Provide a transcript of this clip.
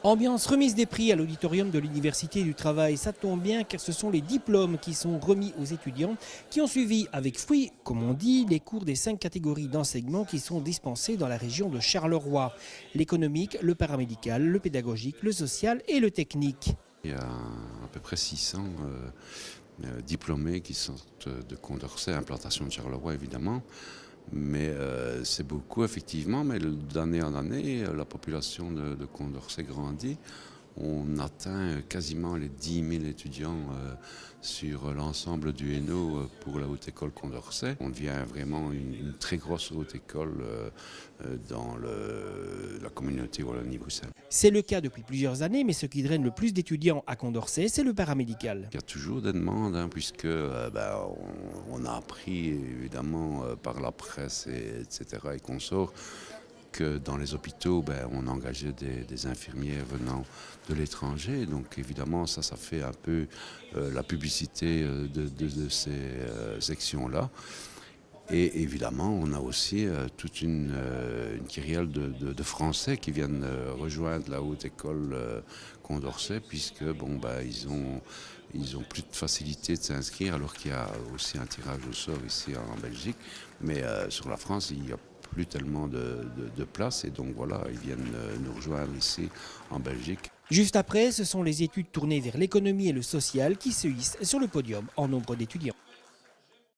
Ambiance remise des prix à l'auditorium de l'Université du Travail. Ça tombe bien car ce sont les diplômes qui sont remis aux étudiants qui ont suivi avec fruit, comme on dit, les cours des 5 catégories d'enseignement qui sont dispensés dans la région de Charleroi. L'économique, le paramédical, le pédagogique, le social et le technique. Il y a à peu près 600 diplômés qui sortent de Condorcet, implantation de Charleroi évidemment. Mais c'est beaucoup effectivement, mais d'année en année, la population de Condorcet grandit. On atteint quasiment les 10 000 étudiants sur l'ensemble du Hainaut pour la Haute École Condorcet. On devient vraiment une très grosse haute école dans la communauté wallonie-bruxelles. C'est le cas depuis plusieurs années, mais ce qui draine le plus d'étudiants à Condorcet, c'est le paramédical. Il y a toujours des demandes, puisque on a appris évidemment par la presse, etc. et consorts, que dans les hôpitaux, on engageait des infirmières venant de l'étranger. Donc évidemment, ça fait un peu la publicité de ces sections-là. Et évidemment, on a aussi toute une kyrielle de Français qui viennent rejoindre la haute école Condorcet, puisque ils ont plus de facilité de s'inscrire, alors qu'il y a aussi un tirage au sort ici en Belgique. Mais sur la France, il n'y a plus tellement de place, et donc voilà, ils viennent nous rejoindre ici en Belgique. Juste après, ce sont les études tournées vers l'économie et le social qui se hissent sur le podium en nombre d'étudiants.